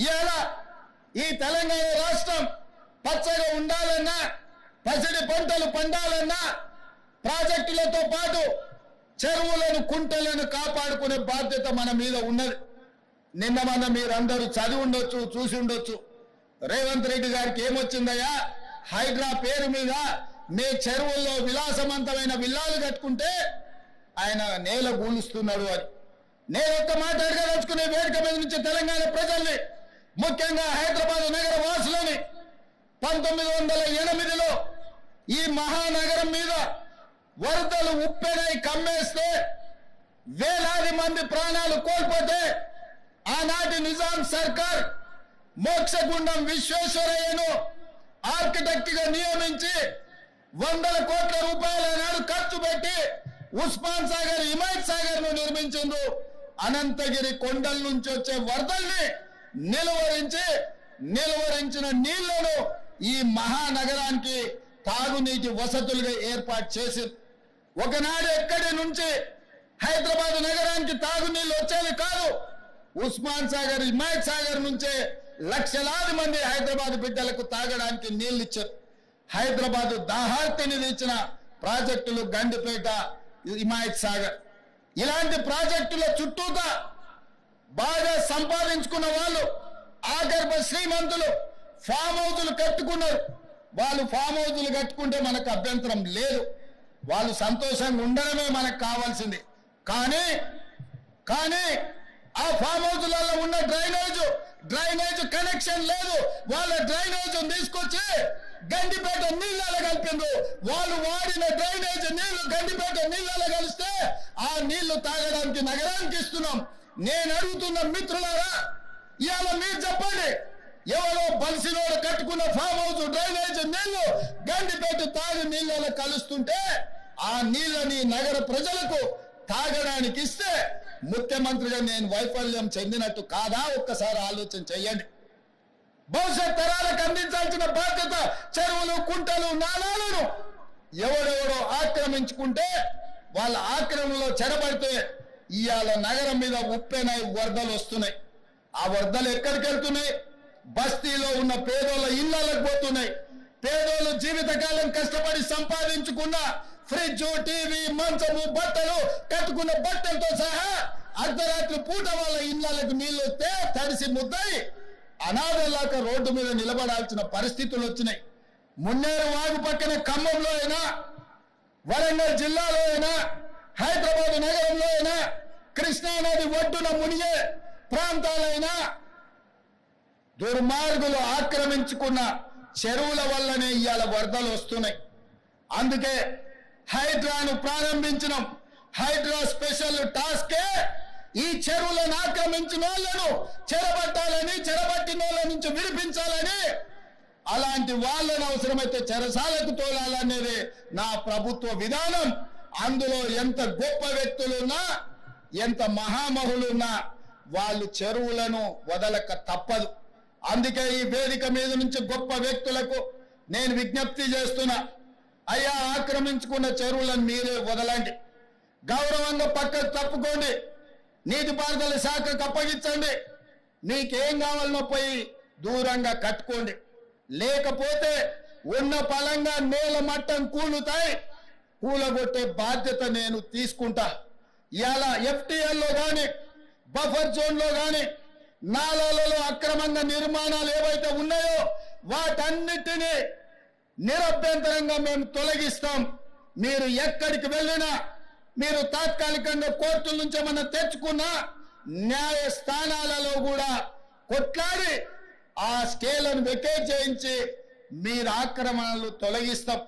ఇవాళ ఈ తెలంగాణ రాష్ట్రం పచ్చగా ఉండాలన్నా, పసిడి పంటలు పండాలన్నా ప్రాజెక్టులతో పాటు చెరువులను, కుంటలను కాపాడుకునే బాధ్యత మన మీద ఉన్నది. నిన్న మన మీరందరూ చదివి ఉండొచ్చు, చూసి ఉండొచ్చు. రేవంత్ రెడ్డి గారికి ఏమొచ్చిందయ్యా, హైడ్రా పేరు మీద మీ చెరువుల్లో విలాసవంతమైన విల్లాలు కట్టుకుంటే ఆయన నేల గూలుస్తున్నాడు అని. నేను ఒక్క మాట అడగదలుచుకునే వేదిక మీద నుంచి తెలంగాణ ప్రజల్ని, ముఖ్యంగా హైదరాబాద్ నగర వాసులని, 1908లో ఈ మహానగరం మీద వరదలు ఉప్పెనై కమ్మేస్తే వేలాది మంది ప్రాణాలు కోల్పోతే ఆనాటి నిజాం సర్కార్ మోక్షగుండం విశ్వేశ్వరయ్యను ఆర్కిటెక్ట్ గా నియమించి 100 కోట్ల రూపాయల నాడు ఖర్చు పెట్టి ఉస్మాన్ సాగర్, హిమాయత్ సాగర్ ను నిర్మించింది. అనంతగిరి కొండల నుంచి వచ్చే వరదల్ని నిలువరించిన నీళ్లను ఈ మహానగరానికి తాగునీటి వసతులుగా ఏర్పాటు చేసింది. ఒకనాడు ఎక్కడి నుంచి హైదరాబాద్ నగరానికి తాగునీళ్లు వచ్చేది కాదు. ఉస్మాన్ సాగర్, హిమాయత్ సాగర్ నుంచే లక్షలాది మంది హైదరాబాద్ బిడ్డలకు తాగడానికి నీళ్లు ఇచ్చారు. హైదరాబాద్ దాహార్తిని తెచ్చిన ప్రాజెక్టులు గండిపేట, హిమాయత్ సాగర్. ఇలాంటి ప్రాజెక్టుల చుట్టూతా బాగా సంపాదించుకున్న వాళ్ళు, ఆగర్భ శ్రీమంతులు ఫామ్ హౌజులు కట్టుకున్నారు. వాళ్ళు ఫామ్ హౌజులు కట్టుకుంటే మనకు అభ్యంతరం లేదు, వాళ్ళు సంతోషంగా ఉండడమే మనకు కావాల్సింది. కానీ ఆ ఫామ్ హౌజులలో ఉన్న డ్రైనేజ్ కనెక్షన్ లేదు. వాళ్ళ డ్రైనేజ్ తీసుకొచ్చి గండిపేట నీళ్ళలో కలిపిండ్రు. వాళ్ళు వాడిన డ్రైనేజ్ నీళ్లు గండిపేట నీళ్ళలో కలిస్తే ఆ నీళ్లు తాగడానికి నగరానికి ఇస్తున్నాం. నేను అడుగుతున్న మిత్రులారా, ఇవాళ మీరు చెప్పండి, ఎవరో బలిసినోడు కట్టుకున్న ఫామ్ హౌస్ డ్రైనేజ్ నీళ్లు గండిపేట తాగి నీళ్ళలో కలుస్తుంటే ఆ నీళ్ళని నగర ప్రజలకు తాగడానికి ఇస్తే ముఖ్యమంత్రిగా నేను వైఫల్యం చెందినట్టు కాదా? ఒక్కసారి ఆలోచన చెయ్యండి. భవిష్యత్ తరాలకు అందించాల్సిన బాధ్యత చెరువులు, కుంటలు, నాలాలను ఎవరెవరో ఆక్రమించుకుంటే వాళ్ళ ఆక్రమణలో చెరబడితే ఇవాళ నగరం మీద ఉప్పెనై వరదలు వస్తున్నాయి. ఆ వరదలు ఎక్కడికి వెళ్తున్నాయి? బస్తీలో ఉన్న పేదోళ్ళ ఇళ్లకు పోతున్నాయి. పేదోళ్ళు జీవితకాలం కష్టపడి సంపాదించుకున్న ఫ్రిడ్జ్, టీవీ, మంచము, బట్టలు, కట్టుకున్న బట్టలతో సహా అర్ధరాత్రి పూట వాళ్ళ ఇళ్లకు నీళ్లు వస్తే తడిసి ముద్దయి అనాథలాక రోడ్డు మీద నిలబడాల్సిన పరిస్థితులు వచ్చినాయి. మున్నేరు వాగు పక్కన ఖమ్మంలో అయినా, వరంగల్ జిల్లాలో అయినా, హైదరాబాద్ నగరంలో అయినా, కృష్ణానది ఒడ్డున మునిగే ప్రాంతాలైనా దుర్మార్గులు ఆక్రమించుకున్న చెరువుల వల్లనే ఇవాళ వరదలు వస్తున్నాయి. అందుకే హైడ్రాను ప్రారంభించినాం. హైడ్రా స్పెషల్ టాస్కే ఈ చెరువులను ఆక్రమించిన వాళ్ళను చెరబట్టాలని, చెరబట్టిన వాళ్ళ నుంచి విడిపించాలని, అలాంటి వాళ్ళను అవసరమైతే చెరసాలకు తోలాలనేది నా ప్రభుత్వ విధానం. అందులో ఎంత గొప్ప వ్యక్తులున్నా, ఎంత మహామహులున్నా వాళ్ళు చెరువులను వదలక తప్పదు. అందుకే ఈ వేదిక మీద నుంచి గొప్ప వ్యక్తులకు నేను విజ్ఞప్తి చేస్తున్నా, అయ్యా, ఆక్రమించుకున్న చెరువులను మీరే వదలండి, గౌరవంగా పక్కకు తప్పుకోండి, నీటిపారుదల శాఖకు అప్పగించండి, మీకేం కావాలనో పోయి దూరంగా కట్టుకోండి. లేకపోతే ఉన్న పలంగా నేల మట్టం కూలగొట్టే బాధ్యత నేను తీసుకుంటా. ఇలా ఎఫ్టీఎల్లో కానీ, బఫర్ జోన్లో కానీ, నాలాలలో అక్రమంగా నిర్మాణాలు ఏవైతే ఉన్నాయో వాటన్నిటినీ నిరభ్యంతరంగా మేము తొలగిస్తాం. మీరు ఎక్కడికి వెళ్ళినా, మీరు తాత్కాలికంగా కోర్టుల నుంచి ఏమన్నా తెచ్చుకున్నా న్యాయస్థానాలలో కూడా కొట్లాడి ఆ స్కేలను వెకేట్ చేయించి మీరు ఆక్రమణలు తొలగిస్తాం.